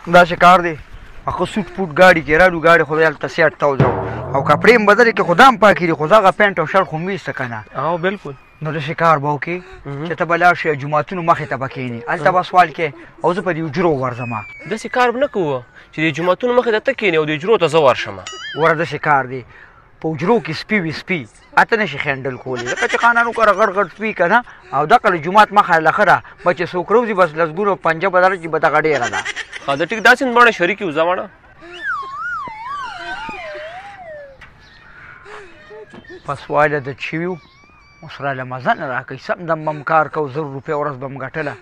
داسې کار دی هغه سوټ پوټ ګاډي کې راډو ګاډي خو هلته سیټ تاو ځو او کپړې هم بدلې کې خو دا هم پاکې دي خو دغه پینټ او شرټ خو مې ایسته که نه او بالکل نو داسې کار به وکړې چې ته به لاړ شې جوماتونو مخې ته به کښېنې هلته به سوال کې او زه په دې اجرو ورځم داسې کار به نه کوو چې د جوماتونو مخې ته ته کښېنې او د اجرو ته زه ورشم وره داسې کار دی په اجرو کې سپي وي سپي اته نشي خینډل کولی ځکه چې خانانو کره غټ غټ سپي که نه او دغه د جومات مخه لښه ده به چې څوک روځي بس لسګونو پنجه به درچي به دغه ډېره ده ښه د ټیک داسې ماړه شریک یو ځه ماړه پس وایله د چویو اوس راله مزه نه راکوي سم دم به م کار کوو 100 روپۍ ورځ به م ګټله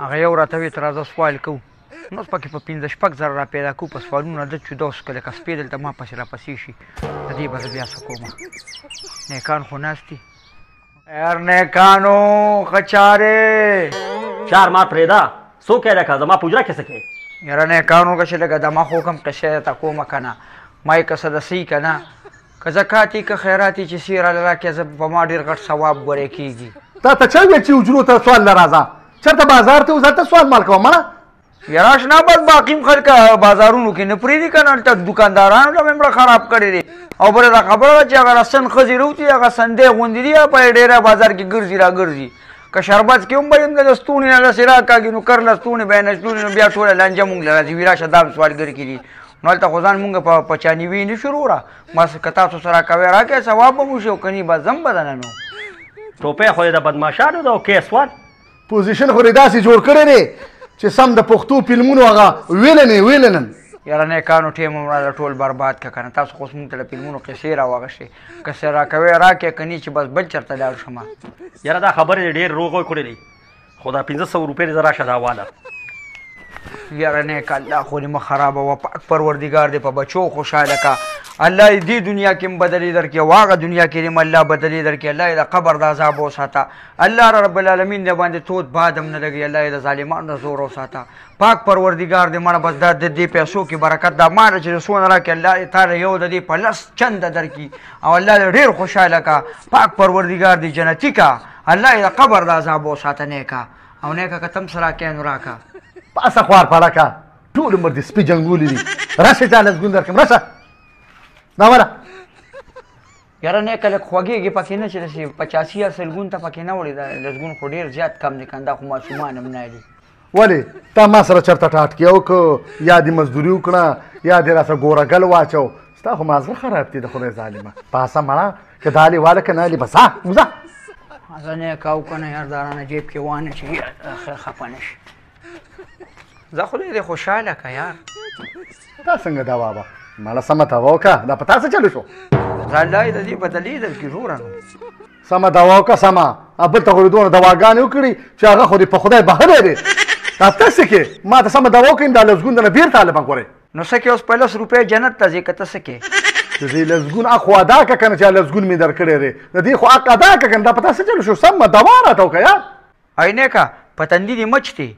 هغه یو راته وی ته راځه سوال کوو نو اوس پکې په 5-6 زره را پیدا کوو په سوالونه ده چې دوس که لکه سپی دلته ما پسې راپسې شي د دې به زه بیا څه کومه نیکان خو ناست دي یار نیکانو ښه چارې چار ما پرېږده څوک یې لکه زما په حجره کې څه کوې یاره نیکانو که چې لږه دمه خو کوم قصې درته کومه که نه ما یې که څه دسۍ که نه که زکات یې که خیرات یې چې سی راله راکړې زه په ما ډېر غټ ثواب ګورې کېږي تا ته چا ویل چې اجرو ته سوال نه راځه چېرته بازار ته وځه ته سوال مال کوه مړه یاره اشنا بس باقي هم خلک بازارونو کې نه پرېږدي که نه هلته دوکاندارانو له مې مړه خراب کړی دی او بله دا خبره ده چې هغه رسن ښځې روتي هغه سندې غوندې دي په ډېره بازار کې ګرځي را ګرځي که شربت کې هم به یم د ستوني نه داسې راکاږي نو کر له ستوني به یې نشلوني نو بیا ټوله لانجه مونږ له راځي وي راشه دا هم سوالګري کې دي نو هلته خو ځان مونږ په چانیوي نه شو وروره بس که تاسو سره کوئ راکړئ ثواب به مو شي او که نه بس ځم به دنه نو ټوپۍ خو یې د بدماشانو ده او کې سوال پوزیشن خو دې داسې جوړ کړی دی چې سم د پښتو فلمونو هغه ویلنن یاره نیکانو ټیم هم راله ټول برباد که که نه تاسو خو اوس مونږ ته له فلمونو قصې راواغشتې که څه راکوئ راکړئ که نه چې بس بل چېرته لاړ شم یاره دا خبرې ډېر روغ کړی دی خو دا 500 روپۍ دې زه راشه دا واله یاره نیک الله خو دې مه خرابوه پاک پروردګار دې په بچو خوشحاله که الله یې دې دنیا کې هم بدلې درکړي او هغه دنیا کې دې هم الله بدلې درکړي الله یې د قبر د عذاب وساته الله رب العالمین دې باندې تود باد هم نه لګي الله یې د ظالمانو نه زور وساته پاک پروردګار دې مړه بس دا د دې پیسو کې برکت دا ماله چې څونه راکړي الله یې تاله یو د دې په لس چنده درکړي او الله دې ډېر خوشحاله که پاک پروردګار دې جنتي که الله یې د قبر د عذاب وساته نیکه او نیکه که تم سره راکړې نو راکه پاسه خوار پالکه ټول عمر دې سپي جنګولي دي راشه چا لسګون درکړم راشه دا وله یاره نیکه لږ خوږېږي پکې نه چې داسې 85 یا سلګون ته پکې نه وړي دا لسګون خو ډېر زیات کم دي که دا خو ماشومان هم نه دي ولې تا ما سره چېرته ټاټکې وکړه یا دې مزدوري وکړه یا دې راسره ګورګل واچو ستا خو مازغه خراب دي د خدای ظالمه پاسه مړه که دا لې واله که نه لې بس وځه زه نیکه او که نه یار دارانه جیب کې وانه چې خفه نه شي زه خو دې خوشحاله که یار دا څنګه دا وابه ماله سمه دوا وکړه دا په تا څه چلو شو زه الله یې د دې بدلې درکړي وروره نو سمه دوا وکړه سمه بل ته خو دې دونه دواګانې وکړي چې هغه خو دې په خدای بهلی دی دا ته څه کې ما ته سمه دوا وکړې دا لسګون دنه بېرته هلبه ګورې نو څه کې اوس په 10 روپۍ جنت ته ځې که ته څه کې چې دې لسګون حق خو ادا کړه که نه چې لسګون مې درکړی دی د دې خو حق ادا کړه که نه دا په تا څه چلو شو سمه دوا راته وکړه یار ای نیکه په تندي دې مچ دی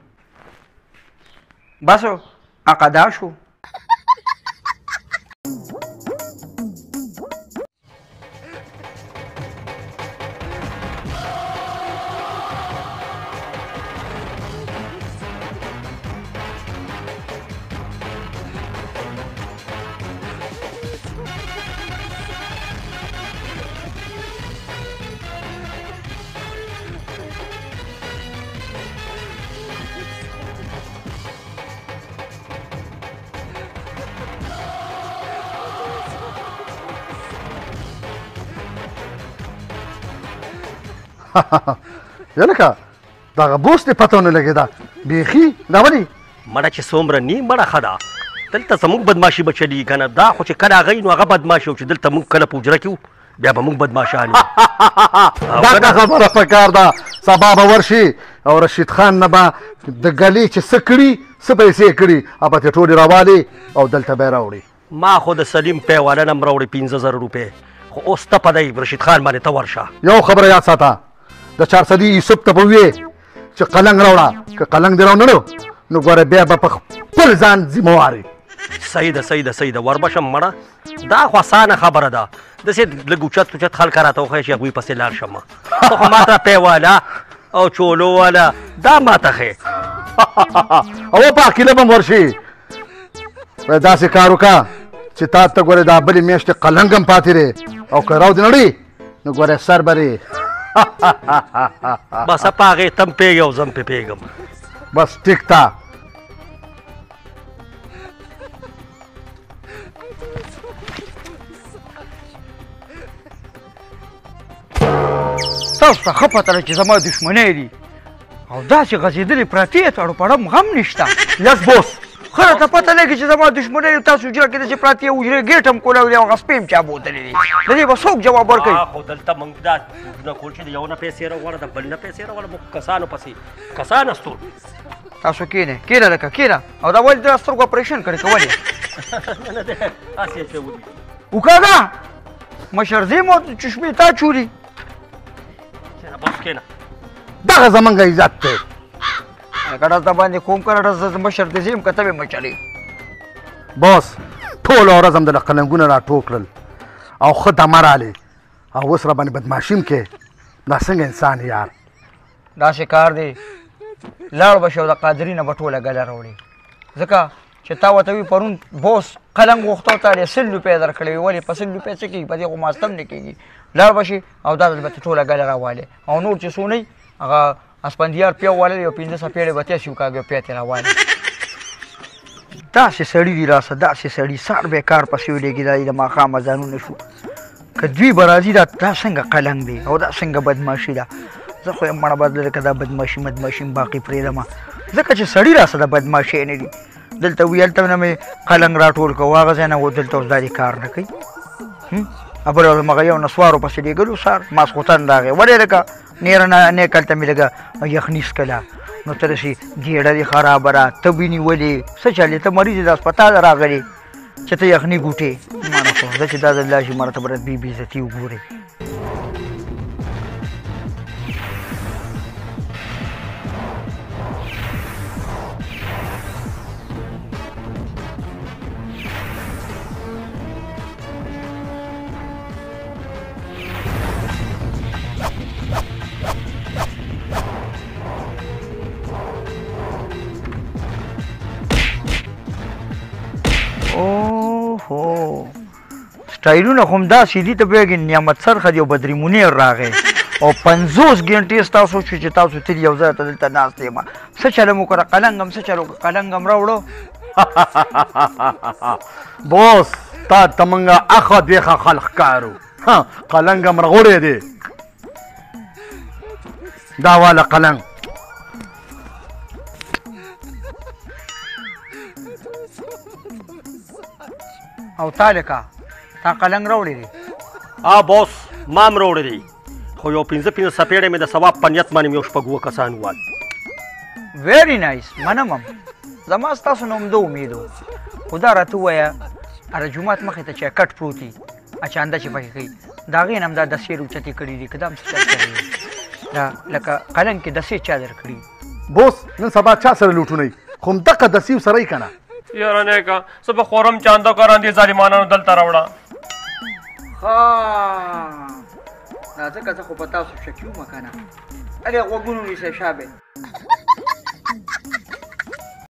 بس حق ادا شو یلکه دغه بوس دې پته ونه لګېده بیخي دا ولې مړه چې څومره نی مړه ښه ده دلته زموږ بدماشي به چلېږي که نه دا خو چې کله هغه نو هغه بدماشي او چې دلته موږ کله په حجره کې وو بیا به موږ بدماشان یو دا خبره پکار ده سبا به ورشي او رشید خان نه به د ګلې چې څه کړي څه پیسې کړي هغه به ترې ټولې راوالې او دلته به یې راوړي ما خو د سلیم پیواله نه م راوړې 15,000 روپۍ خو اوس ته په دی رشید خان باندې ته ورشه یو خبره یاد ساته د چارسدي یوسف ته به ویې چې قلنګ راوړه که قلنګ دې راونه نو ګوره بیا به په خپل ځان ذمواري صحیح ده صحیح ده صحیح ده وربشم مړه دا خو اسانه خبره ده داسې لږ اوچت اوچت خلک راته وښیه چې هغوی پسې لاړ شم ته خو ما ته پیواله او چولو والا دا ما ته ښې او پاکیله به ورشي داسې کار وکړه چې تا ته ګورې دا بلې میاشتې قلنګ هم پاتې دی او که راو دې نړی نو ګورې سر به بس په هغې تم پیږې او زم پې پیږم بس ټیک تا تاسو ته ښه پته ده چې زما دښمنۍ دي او داسې غځېدلې پرتې تړو پړم غم نشته یس بوس ښه راته پته لګي چې زما دښمنۍ دي تاسو حجره کې داسې پرتې حجرې ګېټ هم کولولی او هغه سپې هم چا بوتلې دي د دې به څوک جواب ورکوي خو دلته موږ دا نه کول چې د یو نه پیسې راغواړه د بل نه پیسې راغواړه موږ کسانو پسې کسان استول تاسو کښېنئ کښېنه لکه کښېنه او دا ولې د سترګو اپریشن کړې که ولې وکاږه مشر زیم او چشمې تا چوري بس کېنه دغه زمونږ عزت دی ګډه ته باندې کوم کړه زه مشر دې زیم که ته به مچلې بوس ټوله ورځ هم د قلنګونه راټول کړل او ښه دمه رالې او اوس را باندې بدماشي م کې دا څنګه انسان یار داسې کار دی لاړ به شي او د قادري نه به ټوله ګله راوړي ځکه چې تا ورته وي پرون بوس قلم غوښته تا دې 100 روپۍ درکړې وي ولې په 100 روپۍ څه کېږي په دې خو ماستم نه کېږي لاړ به شي او دا به ټوله ګله راوالې او نور چې څو نه وي هغه اسپندیار پیو واللی او 15 پیړې به تېسي وکاږي او پیاتې راوالې داسې سړي دي راسه داسې سړي سار به کار پسې ولېږي دا د ماښامه ځانونه شو که دوی به راځي دا څنګه قلنګ دی او دا څنګه بدماشي ده زه خو یم مړه بدله که دا بدماشي مدماشي باقي پرېږدمه ځکه چې سړي راسه د بدماشۍ نه دي دلته وي هلته نه مې قلنګ راټول کړو هغه ځای نه و دلته اوس دا دې کار نه کوي ابل مغه یو نسوارو پسې لېږلو سار ماسخوتن راغی ولې لکه نیره نیک هلته مې لږه یخني څکله نو ته داسې ګېډه دې خرابه ده ته بې نیولې څه چلې ته مریض د هسپتال راغلې چې ته یخني ګوټې مانه خو زه چې دا د الله شي مړه ته به بې عزتي وګورې اوهو سټایلونه خو هم داسې دي ته پوهېږې نعمت سرخه دی او بدري منیر راغی او 50 ګنټې ستاسو شو چې تاسو تلي یو ځای ته دلته ناست یم څه چلم وکړه قلنګ هم څه چل وکړه قلنګ هم راوړو بوس تا ته موږ اخه دیخه خلق کارو قلنګ هم رغوړی دی دا واله قلنګ او تا لکه تا قلنګ راوړی دی بوس ما هم راوړی دی خو یو 15 څپېړې مې د ثواب په نیت باندې مې یو شپږ اووه کسان ووال ویری نایس منم زما ستاسو نه همده امید و خو دا راته ووایه هره جومات مخې ته چې کټ پروت وي اچانده چې پکې کوي د هغې نه هم دا دسې روچتې کړي دي که دا هم څه چل کړی دا لکه قلنګ کې دسې چا درکړي بوس نن سبا چا سره لوټونه خو همدغه دسیو سره یې که نه یاره نیکه زه به خورم چانده کاران دې ظالمانانو دلته راوړه دا ځکه زه خو په تاسو شکي وم که نه هلې غوږونو نیسئ شابې